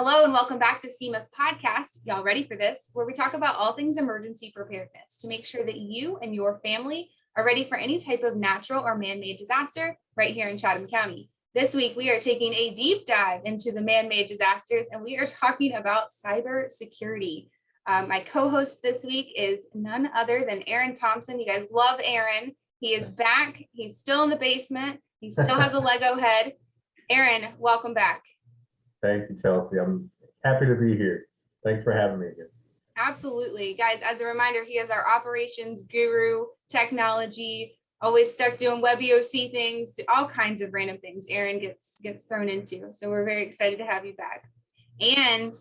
Hello and welcome back to CEMA's podcast. Y'all ready for this? Where we talk about all things emergency preparedness to make sure that you and your family are ready for any type of natural or man-made disaster right here in Chatham County. This week, we are taking a deep dive into the man-made disasters, and we are talking about cybersecurity. My co-host this week is none other than Aaron Thompson. You guys love Aaron. He is back. He's still in the basement. He still has a Lego head. Aaron, welcome back. Thank you, Chelsea. I'm happy to be here. Thanks for having me again. Absolutely. Guys, as a reminder, he is our operations guru, technology, always stuck doing WebEOC things, all kinds of random things Aaron gets thrown into. So we're very excited to have you back. And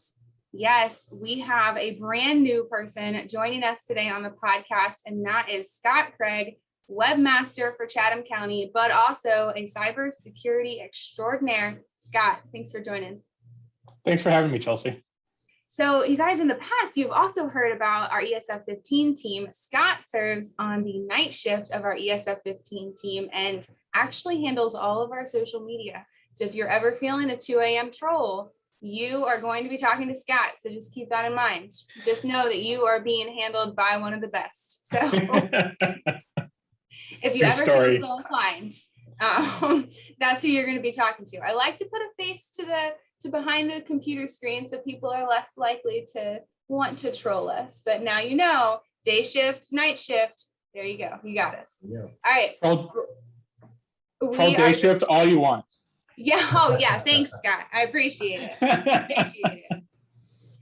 yes, we have a brand new person joining us today on the podcast, and that is Scott Craig, Webmaster for Chatham County, but also a cybersecurity extraordinaire. Scott, thanks for joining. Thanks for having me, Chelsea. So you guys, in the past, you've also heard about our ESF 15 team. Scott serves on the night shift of our ESF 15 team and actually handles all of our social media. So if you're ever feeling a 2 a.m. troll, you are going to be talking to Scott. So just keep that in mind. Just know that you are being handled by one of the best. So if you ever feel so inclined, that's who you're going to be talking to. I like to put a face to behind the computer screen so people are less likely to want to troll us. But now you know, day shift, night shift. There you go. You got us. Yeah. All right. Troll day shift all you want. Yeah. Oh yeah. Thanks, Scott. I appreciate it.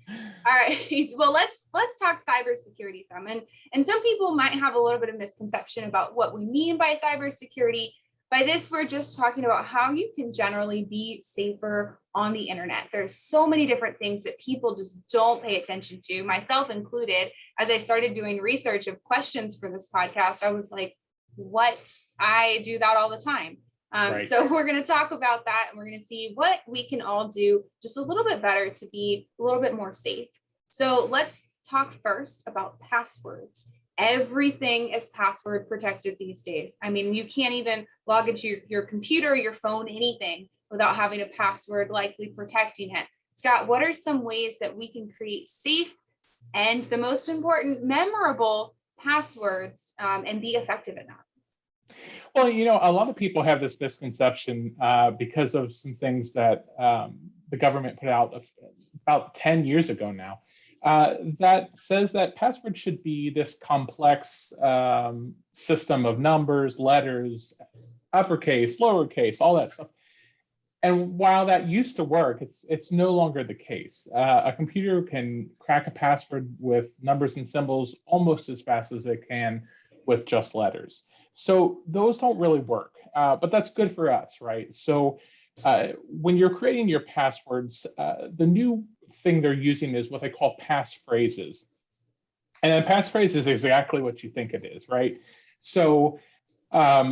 All right. Well, let's talk cybersecurity some. And some people might have a little bit of misconception about what we mean by cybersecurity. By this, we're just talking about how you can generally be safer on the internet. There's so many different things that people just don't pay attention to, myself included. As I started doing research of questions for this podcast, I was like, what? I do that all the time. Right. So we're going to talk about that, and we're going to see what we can all do just a little bit better to be a little bit more safe. So let's talk first about passwords. Everything is password protected these days. I mean, you can't even log into your computer, your phone, anything without having a password likely protecting it. Scott, what are some ways that we can create safe and, the most important, memorable passwords and be effective at that? Well, you know, a lot of people have this misconception because of some things that the government put out about 10 years ago now. That says that password should be this complex system of numbers, letters, uppercase, lowercase, all that stuff. And while that used to work, it's no longer the case. A computer can crack a password with numbers and symbols almost as fast as it can with just letters. So those don't really work, but that's good for us, right? So when you're creating your passwords, the new thing they're using is what they call passphrases. And a passphrase is exactly what you think it is, right? So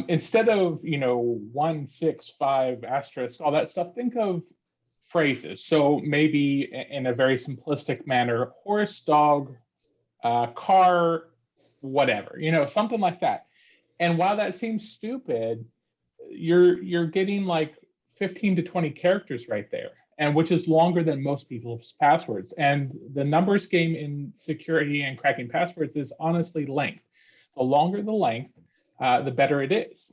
instead of, 165 asterisk, all that stuff, think of phrases. So maybe in a very simplistic manner, horse, dog, car, whatever, something like that. And while that seems stupid, you're getting like 15 to 20 characters right there, and which is longer than most people's passwords. And the numbers game in security and cracking passwords is honestly length. The longer the length, the better it is.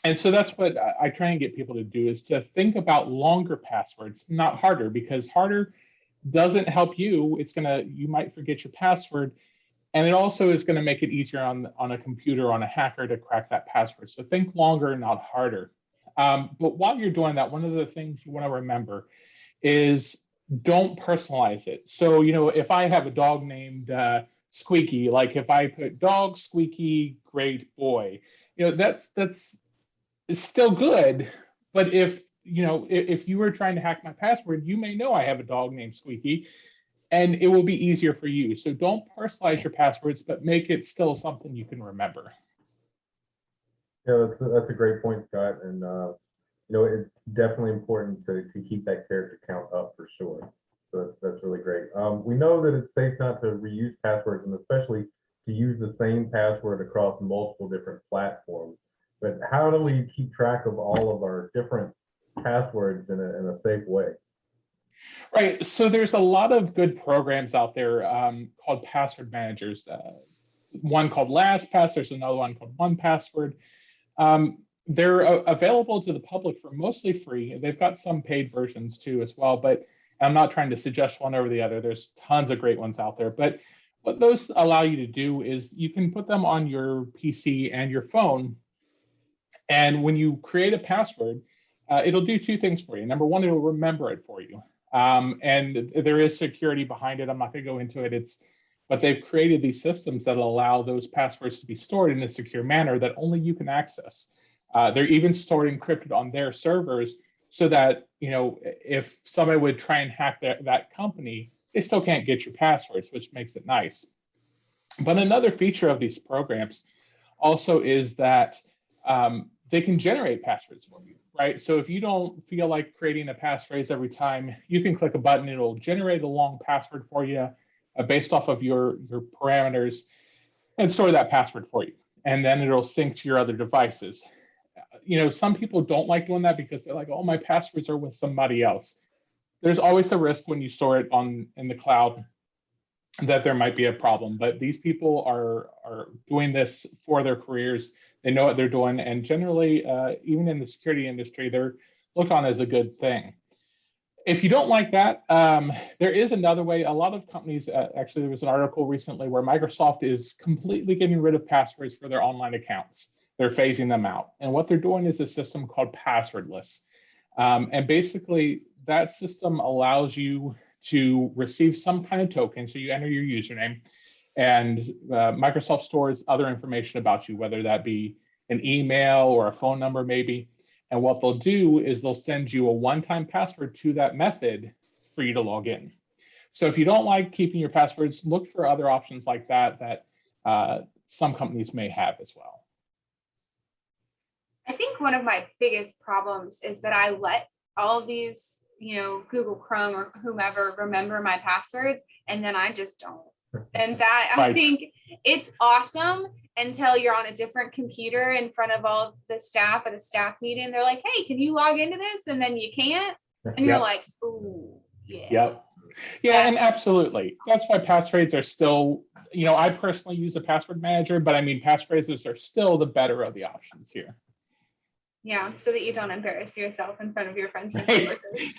And so that's what I try and get people to do, is to think about longer passwords, not harder, because harder doesn't help you. You might forget your password. And it also is going to make it easier on a computer, on a hacker, to crack that password. So think longer, not harder. But while you're doing that, one of the things you want to remember is don't personalize it. So, if I have a dog named Squeaky, like if I put dog, Squeaky, great boy, that's still good. But if you were trying to hack my password, you may know I have a dog named Squeaky, and it will be easier for you. So don't personalize your passwords, but make it still something you can remember. Yeah, that's a great point, Scott. And it's definitely important to keep that character count up for sure. So that's really great. We know that it's safe not to reuse passwords, and especially to use the same password across multiple different platforms. But how do we keep track of all of our different passwords in a safe way? Right. So there's a lot of good programs out there called password managers. One called LastPass. There's another one called 1Password. They're available to the public for mostly free. They've got some paid versions too as well, but I'm not trying to suggest one over the other. There's tons of great ones out there. But what those allow you to do is you can put them on your PC and your phone. And when you create a password, it'll do two things for you. Number one, it'll remember it for you. And there is security behind it. I'm not going to go into it. But they've created these systems that allow those passwords to be stored in a secure manner that only you can access. They're even stored encrypted on their servers so that, if somebody would try and hack that company, they still can't get your passwords, which makes it nice. But another feature of these programs also is that they can generate passwords for you, right? So if you don't feel like creating a passphrase every time, you can click a button, it'll generate a long password for you based off of your parameters and store that password for you. And then it'll sync to your other devices. Some people don't like doing that because they're like, oh, my passwords are with somebody else. There's always a risk when you store it in the cloud that there might be a problem, but these people are doing this for their careers. They know what they're doing, and generally, even in the security industry, they're looked on as a good thing. If you don't like that, there is another way. A lot of companies, actually, there was an article recently where Microsoft is completely getting rid of passwords for their online accounts. They're phasing them out. And what they're doing is a system called passwordless. And basically, that system allows you to receive some kind of token. So you enter your username, and Microsoft stores other information about you, whether that be an email or a phone number, maybe. And what they'll do is they'll send you a one-time password to that method for you to log in. So if you don't like keeping your passwords, look for other options like that some companies may have as well. I think one of my biggest problems is that I let all of these, Google Chrome or whomever remember my passwords, and then I just don't. And that, I think it's awesome until you're on a different computer in front of all the staff at a staff meeting. They're like, hey, can you log into this? And then you can't. And you're like, ooh, yeah. Yep. Yeah, and absolutely. That's why passphrases are still, I personally use a password manager, but I mean, passphrases are still the better of the options here. Yeah, so that you don't embarrass yourself in front of your friends and coworkers.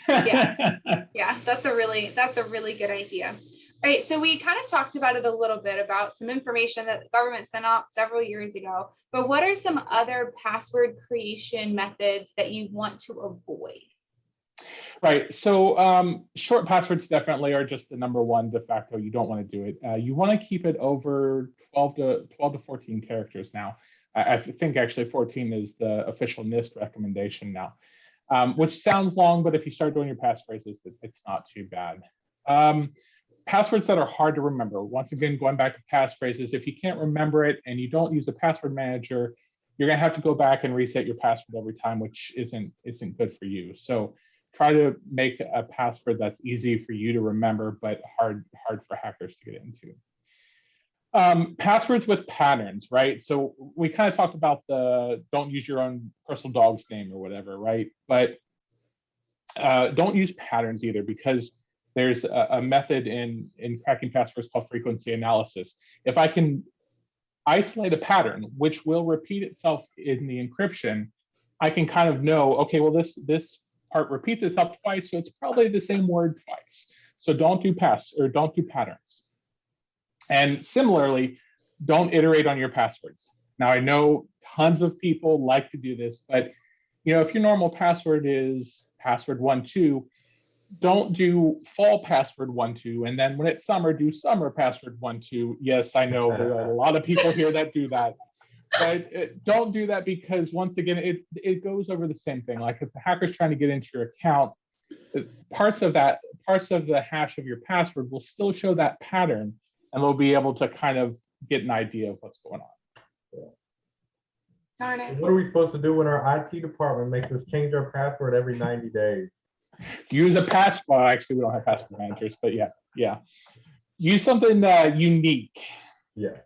Yeah, that's a really good idea. All right, so we kind of talked about it a little bit about some information that the government sent out several years ago, but what are some other password creation methods that you want to avoid? Right, so short passwords definitely are just the number one de facto. You don't want to do it. You want to keep it over 12 to 14 characters now. I think actually 14 is the official NIST recommendation now, which sounds long, but if you start doing your passphrases, it's not too bad. Passwords that are hard to remember. Once again, going back to passphrases, if you can't remember it and you don't use a password manager, you're going to have to go back and reset your password every time, which isn't good for you. So try to make a password that's easy for you to remember, but hard for hackers to get into. Passwords with patterns, right? So we kind of talked about don't use your own personal dog's name or whatever, right? But don't use patterns either, because there's a method in cracking passwords called frequency analysis. If I can isolate a pattern, which will repeat itself in the encryption, I can kind of know, okay, well, this part repeats itself twice, so it's probably the same word twice. So don't do patterns. And similarly, don't iterate on your passwords. Now, I know tons of people like to do this, but if your normal password is password12, don't do fall password12, and then when it's summer, do summer password12. Yes, I know there are a lot of people here that do that, but don't do that, because once again, it goes over the same thing. Like if the hacker's trying to get into your account, parts of the hash of your password will still show that pattern, and they'll be able to kind of get an idea of what's going on. Darn it. What are we supposed to do when our IT department makes us change our password every 90 days? Use a password. Actually, we don't have password managers, but yeah. Use something unique. Yes.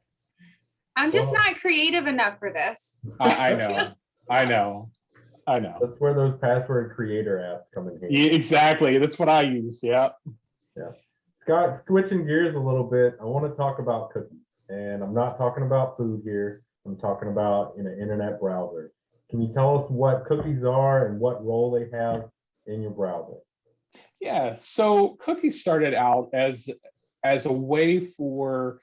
I'm just not creative enough for this. I know. I know. That's where those password creator apps come in handy. Yeah, exactly. That's what I use. Yeah. Yeah. Scott, switching gears a little bit, I want to talk about cookies. And I'm not talking about food here. I'm talking about in an internet browser. Can you tell us what cookies are and what role they have in your browser? Yeah. So cookies started out as a way for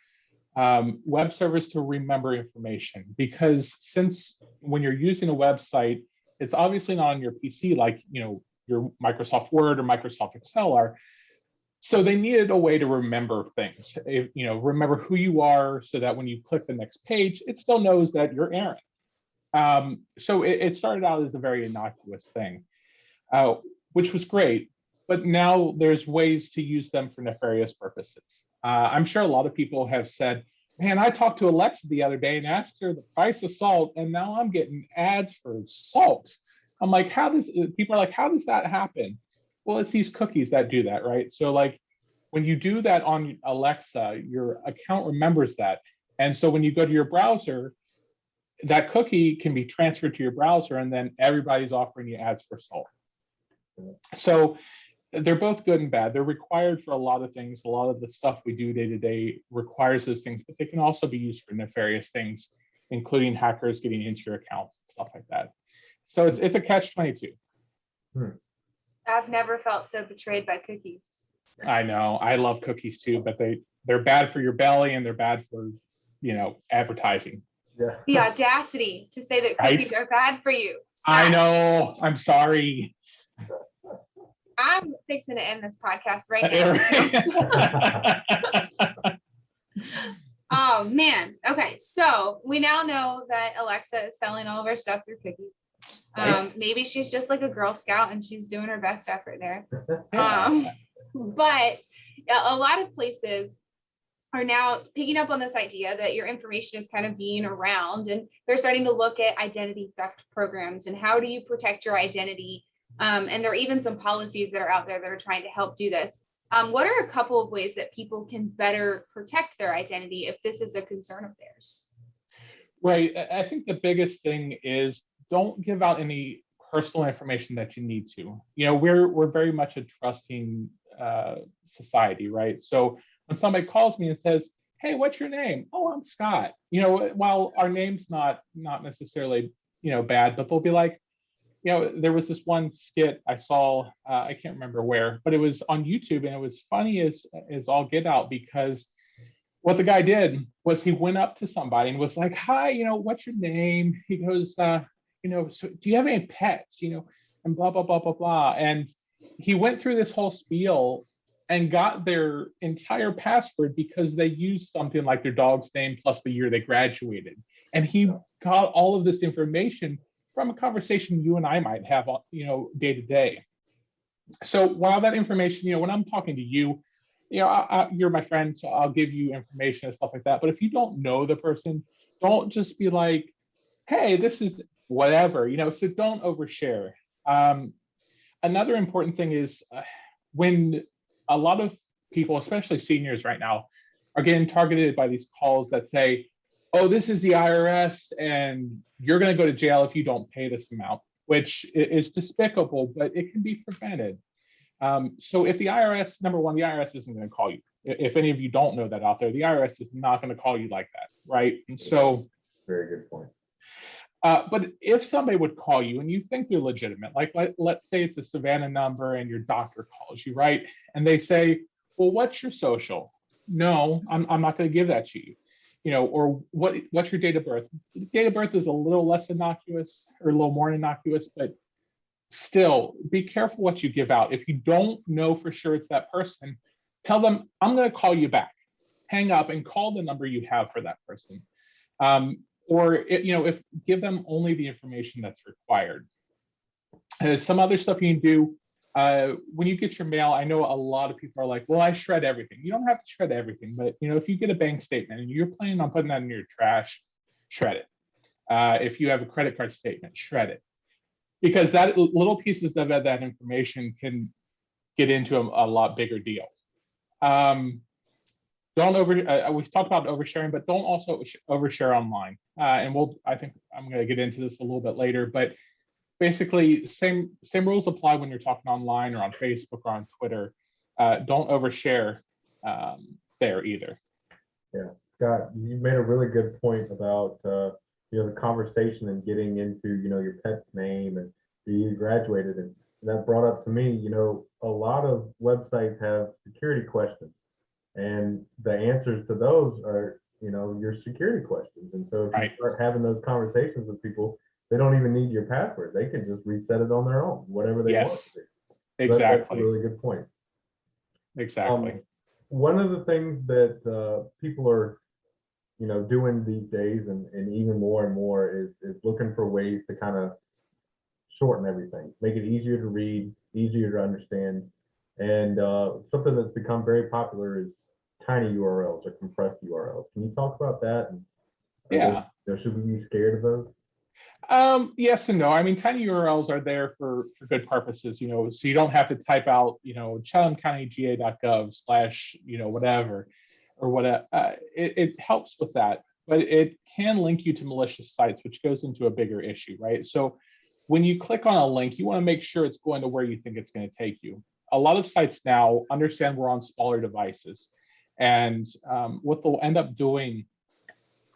web servers to remember information, because since when you're using a website, it's obviously not on your PC like your Microsoft Word or Microsoft Excel are. So they needed a way to remember things, remember who you are, so that when you click the next page, it still knows that you're Aaron. So it started out as a very innocuous thing, which was great. But now there's ways to use them for nefarious purposes. I'm sure a lot of people have said, man, I talked to Alexa the other day and asked her the price of salt, and now I'm getting ads for salt. I'm like, people are like, how does that happen? Well, it's these cookies that do that, right? So like when you do that on Alexa, your account remembers that. And so when you go to your browser, that cookie can be transferred to your browser, and then everybody's offering you ads for salt. So they're both good and bad. They're required for a lot of things. A lot of the stuff we do day to day requires those things, but they can also be used for nefarious things, including hackers getting into your accounts and stuff like that. So it's a catch-22. I've never felt so betrayed by cookies. I know. I love cookies too, but they're bad for your belly and they're bad for, advertising. Yeah. The audacity to say that cookies are bad for you. Stop. I know. I'm sorry. I'm fixing to end this podcast right now. Oh man. Okay. So we now know that Alexa is selling all of her stuff through cookies. Maybe she's just like a Girl Scout and she's doing her best effort there. But a lot of places are now picking up on this idea that your information is kind of being around, and they're starting to look at identity theft programs and how do you protect your identity. And there are even some policies that are out there that are trying to help do this. What are a couple of ways that people can better protect their identity if this is a concern of theirs? Right. I think the biggest thing is don't give out any personal information that you need to. We're very much a trusting society, right? So when somebody calls me and says, "Hey, what's your name?" "Oh, I'm Scott." While our name's not necessarily bad, but they'll be like, there was this one skit I saw, I can't remember where, but it was on YouTube, and it was funny as all get out, because what the guy did was he went up to somebody and was like, "Hi, what's your name?" He goes, so do you have any pets? And blah, blah, blah, blah, blah. And he went through this whole spiel and got their entire password because they used something like their dog's name plus the year they graduated. And he got all of this information from a conversation you and I might have, day to day. So while that information, when I'm talking to you, you're my friend, so I'll give you information and stuff like that. But if you don't know the person, don't just be like, "Hey, this is whatever," so don't overshare. Another important thing is when a lot of people, especially seniors right now, are getting targeted by these calls that say, "Oh, this is the IRS and you're going to go to jail if you don't pay this amount," which is despicable, but it can be prevented. So if the IRS, number one, the IRS isn't going to call you. If any of you don't know that out there, the IRS is not going to call you like that, right? And so, very good point. But if somebody would call you and you think they're legitimate, like let's say it's a Savannah number and your doctor calls you, right? And they say, "Well, what's your social?" "No, I'm not going to give that to you." Or what's your date of birth? Date of birth is a little less innocuous, or a little more innocuous, but still be careful what you give out. If you don't know for sure it's that person, tell them, "I'm going to call you back." Hang up and call the number you have for that person. Or if give them only the information that's required. Some other stuff you can do when you get your mail. I know a lot of people are like, "Well, I shred everything." You don't have to shred everything, but if you get a bank statement and you're planning on putting that in your trash, shred it. If you have a credit card statement, shred it, because that little pieces of that information can get into a lot bigger deal. Don't we talked about oversharing, but don't also overshare online. And I think I'm going to get into this a little bit later, but basically, same rules apply when you're talking online or on Facebook or on Twitter. Don't overshare there either. Yeah, Scott, you made a really good point about the conversation and getting into your pet's name and you graduated, and that brought up to me a lot of websites have security questions, and the answers to those are your security questions. And so if you start having those conversations with people, they don't even need your password. They can just reset it on their own, whatever they want to do. Exactly. That's a really good point. Exactly. One of the things that people are doing these days, and even more and more, is looking for ways to kind of shorten everything, make it easier to read, easier to understand. And something that's become very popular is tiny URLs or compressed URLs. Can you talk about that? And yeah. Should we be scared of those? Yes and no. I mean, tiny URLs are there for good purposes, so you don't have to type out, chathamcountyga.gov/ whatever, or whatever. It helps with that, but it can link you to malicious sites, which goes into a bigger issue, right? So when you click on a link, you want to make sure it's going to where you think it's going to take you. A lot of sites now understand we're on smaller devices, and what they'll end up doing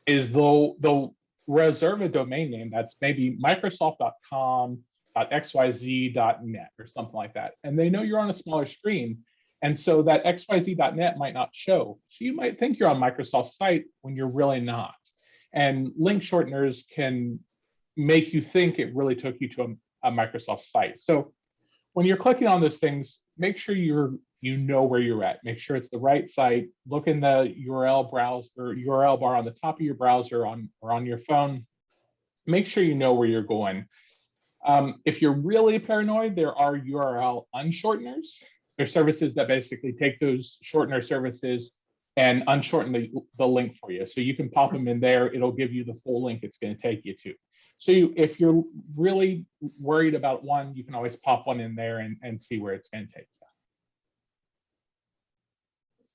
is they'll reserve a domain name that's maybe microsoft.com.xyz.net or something like that. And they know you're on a smaller screen. And so that xyz.net might not show. So you might think you're on Microsoft's site when you're really not. And link shorteners can make you think it really took you to a Microsoft site. So when you're clicking on those things, make sure you know where you're at. Make sure it's the right site. Look in the URL bar on the top of your browser or on your phone. Make sure you know where you're going. If you're really paranoid, there are URL unshorteners. They're services that basically take those shortener services and unshorten the link for you. So you can pop them in there. It'll give you the full link it's going to take you to. So if you're really worried about one, you can always pop one in there and see where it's going to take you.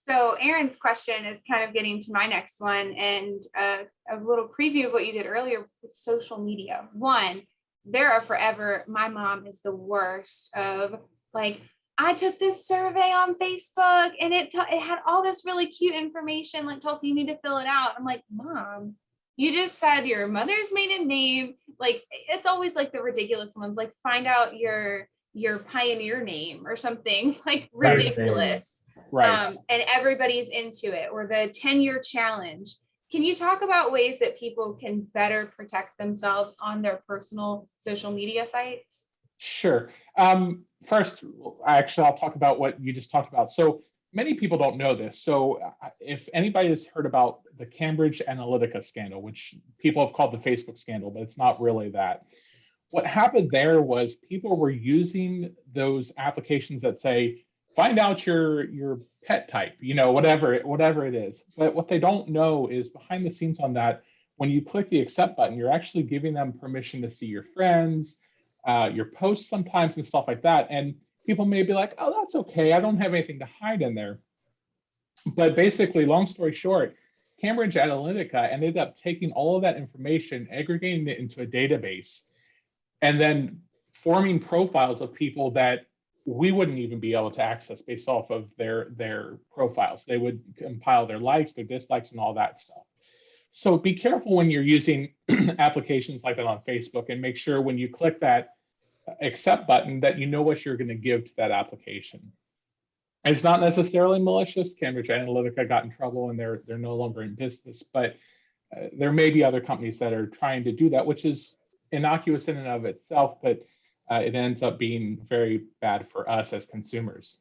So Aaron's question is kind of getting to my next one, and a little preview of what you did earlier with social media. One, there are forever, my mom is the worst of like, I took this survey on Facebook and it had all this really cute information, like Tulsi, you need to fill it out. I'm like, Mom, you just said your mother's maiden name. Like, it's always like the ridiculous ones, like find out your pioneer name or something like ridiculous. Right. And everybody's into it, or the 10-year challenge. Can you talk about ways that people can better protect themselves on their personal social media sites? Sure. First, actually, I'll talk about what you just talked about. So many people don't know this. So if anybody has heard about the Cambridge Analytica scandal, which people have called the Facebook scandal, but it's not really that. What happened there was people were using those applications that say, find out your pet type, whatever it is. But what they don't know is behind the scenes on that, when you click the accept button, you're actually giving them permission to see your friends, your posts sometimes and stuff like that. And people may be like, oh, that's okay. I don't have anything to hide in there. But basically, long story short, Cambridge Analytica ended up taking all of that information, aggregating it into a database, and then forming profiles of people that we wouldn't even be able to access based off of their profiles. They would compile their likes, their dislikes, and all that stuff. So be careful when you're using applications like that on Facebook, and make sure when you click that accept button that you know what you're going to give to that application. It's not necessarily malicious. Cambridge Analytica got in trouble and they're no longer in business, but there may be other companies that are trying to do that, which is innocuous in and of itself, but it ends up being very bad for us as consumers.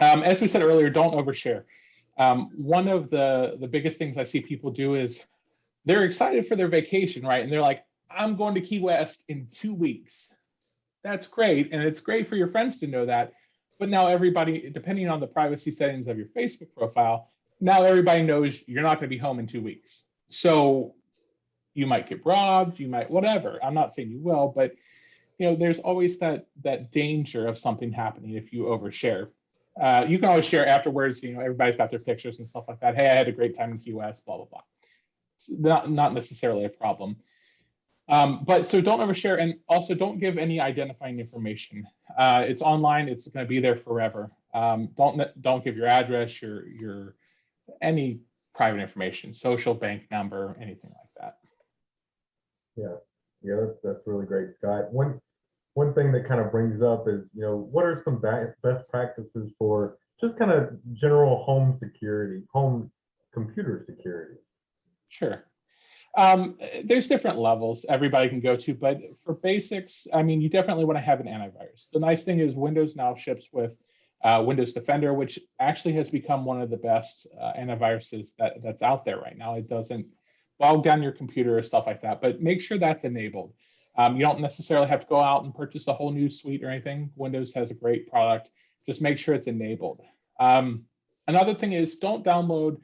As we said earlier, don't overshare. One of the biggest things I see people do is they're excited for their vacation, right? And they're like, I'm going to Key West in 2 weeks. That's great. And it's great for your friends to know that. But now everybody, depending on the privacy settings of your Facebook profile, now everybody knows you're not going to be home in 2 weeks. So you might get robbed, you might whatever. I'm not saying you will, but there's always that danger of something happening if you overshare. You can always share afterwards. Everybody's got their pictures and stuff like that. Hey, I had a great time in Key West, blah, blah, blah. It's not necessarily a problem. But so don't overshare, and also don't give any identifying information. It's online; it's going to be there forever. Don't give your address, your any private information, social, bank number, anything like that. Yeah, that's really great, Scott. One thing that kind of brings up is, what are some best practices for just kind of general home security, home computer security? Sure. There's different levels everybody can go to, but for basics, I mean, you definitely want to have an antivirus. The nice thing is Windows now ships with Windows Defender, which actually has become one of the best antiviruses that's out there right now. It doesn't bog down your computer or stuff like that, but make sure that's enabled. You don't necessarily have to go out and purchase a whole new suite or anything. Windows has a great product. Just make sure it's enabled. Another thing is don't download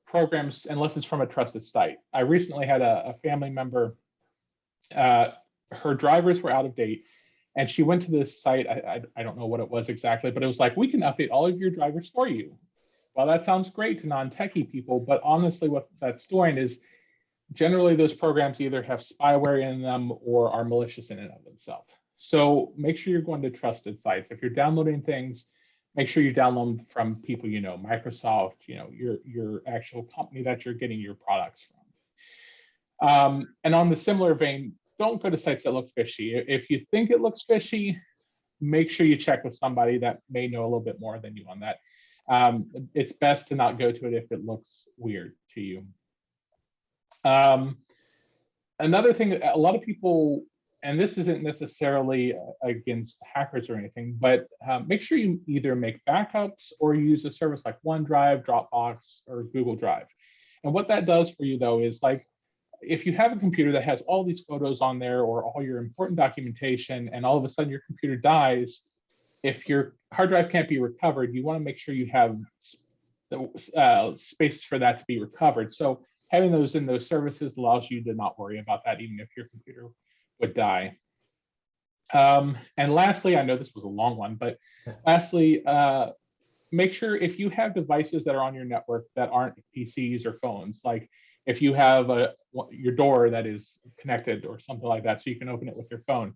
programs unless it's from a trusted site. I recently had a family member, her drivers were out of date, and she went to this site. I don't know what it was exactly, but it was like, we can update all of your drivers for you. Well, that sounds great to non-techie people, but honestly, what that's doing is generally those programs either have spyware in them or are malicious in and of themselves. So make sure you're going to trusted sites. If you're downloading things, make sure you download them from people Microsoft, your actual company that you're getting your products from. And on the similar vein, don't go to sites that look fishy. If you think it looks fishy, make sure you check with somebody that may know a little bit more than you on that. It's best to not go to it if it looks weird to you. Another thing, a lot of people, and this isn't necessarily against hackers or anything, but make sure you either make backups or use a service like OneDrive, Dropbox, or Google Drive. And what that does for you, though, is like, if you have a computer that has all these photos on there or all your important documentation, and all of a sudden your computer dies, if your hard drive can't be recovered, you want to make sure you have spaces for that to be recovered. So having those in those services allows you to not worry about that, even if your computer would die. And lastly, I know this was a long one, but lastly, make sure if you have devices that are on your network that aren't PCs or phones, like if you have your door that is connected or something like that, so you can open it with your phone,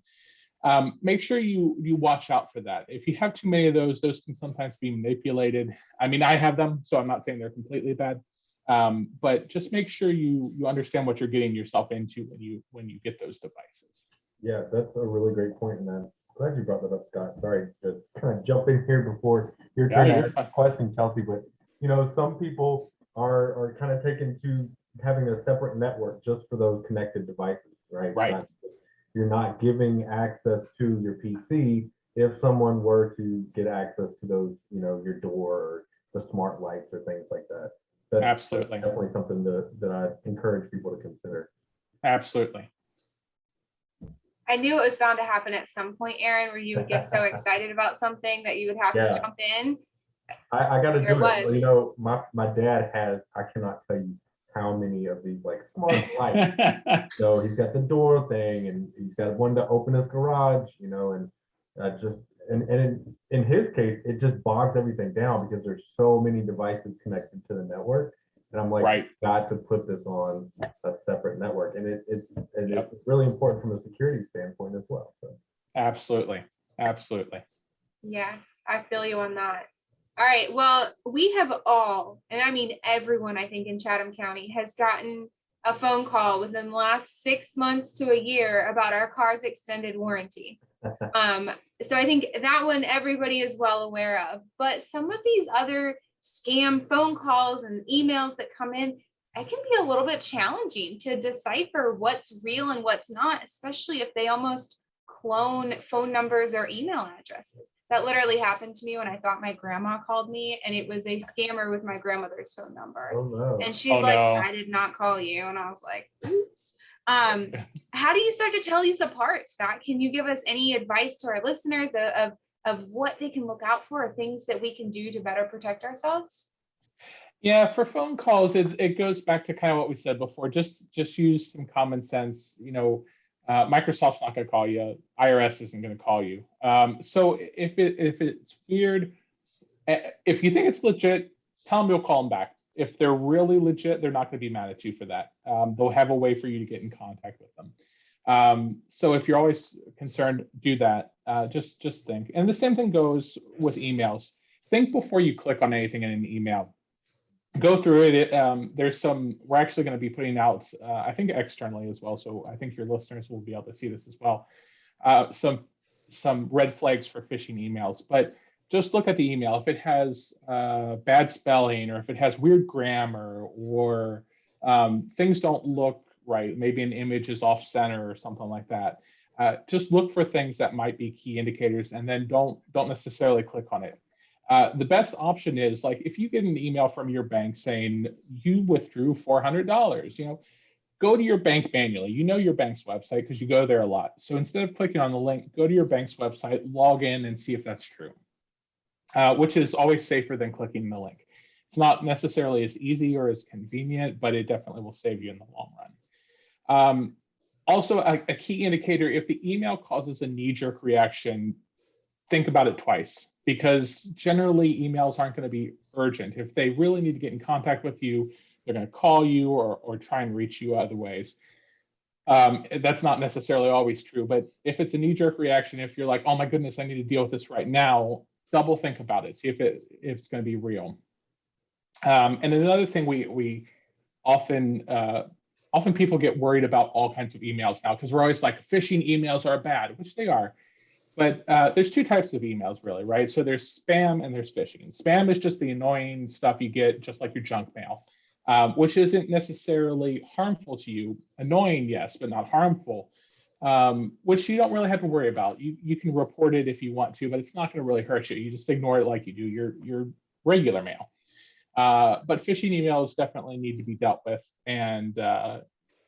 make sure you watch out for that. If you have too many of those can sometimes be manipulated. I mean, I have them, so I'm not saying they're completely bad. But just make sure you understand what you're getting yourself into when you get those devices. Yeah, that's a really great point, and I'm glad you brought that up, Scott. Sorry to kind of jump in here before you're trying to ask a question, Kelsey, but some people are kind of taken to having a separate network just for those connected devices, right? Right. You're not giving access to your PC if someone were to get access to those, your door or the smart lights or things like that. That's definitely something that I encourage people to consider. Absolutely. I knew it was bound to happen at some point, Aaron, where you would get so excited about something that you would have to jump in. I got to do it. My dad has, I cannot tell you how many of these like smart lights. So he's got the door thing, and he's got one to open his garage, and in his case, it just bogs everything down because there's so many devices connected to the network. And I'm like, right, got to put this on a separate network. And it's really important from a security standpoint as well. So. Absolutely. Yes, I feel you on that. All right. Well, we have all, and I mean everyone, I think in Chatham County has gotten a phone call within the last 6 months to a year about our car's extended warranty. So I think that one everybody is well aware of. But some of these other scam phone calls and emails that come in, it can be a little bit challenging to decipher what's real and what's not, especially if they almost clone phone numbers or email addresses. That literally happened to me when I thought my grandma called me, and it was a scammer with my grandmother's phone number. Oh, no. And she's I did not call you. And I was like, oops. How do you start to tell these apart, Scott? Can you give us any advice to our listeners of what they can look out for, or things that we can do to better protect ourselves? Yeah, for phone calls, it goes back to kind of what we said before. Just use some common sense. Microsoft's not going to call you. IRS isn't going to call you. So if it's weird, if you think it's legit, tell them you'll call them back. If they're really legit, they're not going to be mad at you for that. They'll have a way for you to get in contact with them. So if you're always concerned, do that. Just think. And the same thing goes with emails. Think before you click on anything in an email. Go through it. We're actually going to be putting out, I think externally as well. So I think your listeners will be able to see this as well. Some red flags for phishing emails, but just look at the email. If it has bad spelling, or if it has weird grammar, or things don't look right, maybe an image is off center or something like that. Just look for things that might be key indicators, and then don't necessarily click on it. The best option is, like, if you get an email from your bank saying you withdrew $400, go to your bank manually. You know your bank's website because you go there a lot. So instead of clicking on the link, go to your bank's website, log in, and see if that's true, which is always safer than clicking the link. It's not necessarily as easy or as convenient, but it definitely will save you in the long run. Also, a key indicator, if the email causes a knee-jerk reaction, think about it twice, because generally emails aren't going to be urgent. If they really need to get in contact with you, they're going to call you or try and reach you other ways. That's not necessarily always true, but if it's a knee-jerk reaction, if you're like, oh my goodness, I need to deal with this right now, double think about it, see if it's going to be real. And another thing, we often people get worried about all kinds of emails now, because we're always like, phishing emails are bad, which they are. But there's two types of emails, really, right? So there's spam and there's phishing. Spam is just the annoying stuff you get, just like your junk mail, which isn't necessarily harmful to you. Annoying, yes, but not harmful, which you don't really have to worry about. You can report it if you want to, but it's not going to really hurt you. You just ignore it like you do your regular mail. But phishing emails definitely need to be dealt with. And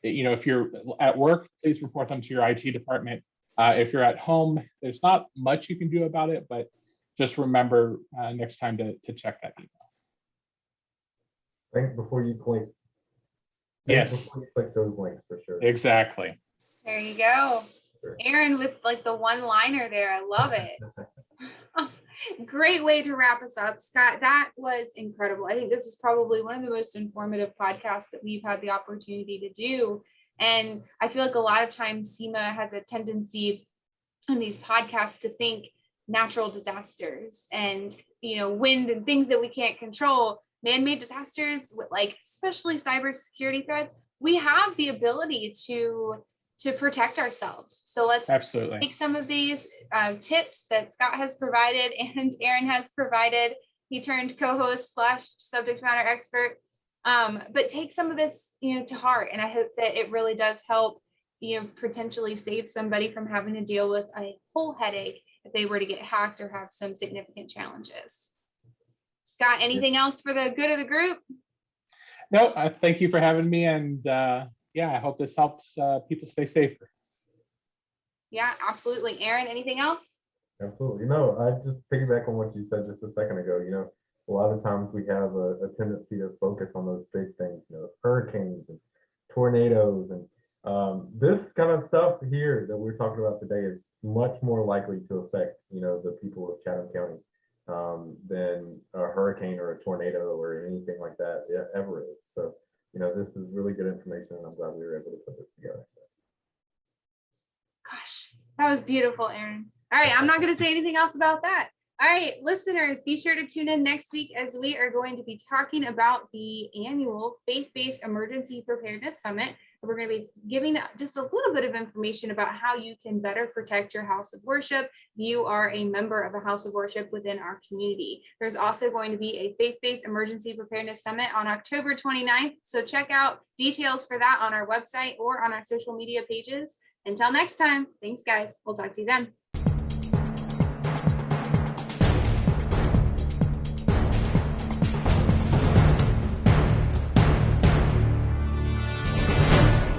if you're at work, please report them to your IT department. If you're at home, there's not much you can do about it, but just remember next time to check that email. Think before you click. Yes. Before you click those links, for sure. Exactly. There you go. Sure. Aaron with like the one-liner there. I love it. Great way to wrap us up, Scott. That was incredible. I think this is probably one of the most informative podcasts that we've had the opportunity to do. And I feel like a lot of times CEMA has a tendency in these podcasts to think natural disasters and, wind and things that we can't control, man-made disasters, with like, especially cybersecurity threats. We have the ability to protect ourselves. So let's absolutely take some of these tips that Scott has provided and Aaron has provided. He turned co-host / subject matter expert. But take some of this, to heart. And I hope that it really does help, potentially save somebody from having to deal with a whole headache if they were to get hacked or have some significant challenges. Scott, anything else for the good of the group? No, thank you for having me. And I hope this helps people stay safer. Yeah, absolutely. Aaron, anything else? Absolutely. No, I just piggyback on what you said just a second ago. A lot of times we have a tendency to focus on those big things, hurricanes and tornadoes, and this kind of stuff here that we're talking about today is much more likely to affect, the people of Chatham County than a hurricane or a tornado or anything like that ever is. So, this is really good information, and I'm glad we were able to put this together. Gosh, that was beautiful, Aaron. All right, I'm not going to say anything else about that. All right, listeners, be sure to tune in next week as we are going to be talking about the annual Faith-Based Emergency Preparedness Summit. We're going to be giving just a little bit of information about how you can better protect your house of worship. You are a member of a house of worship within our community. There's also going to be a Faith-Based Emergency Preparedness Summit on October 29th. So check out details for that on our website or on our social media pages. Until next time, thanks, guys. We'll talk to you then.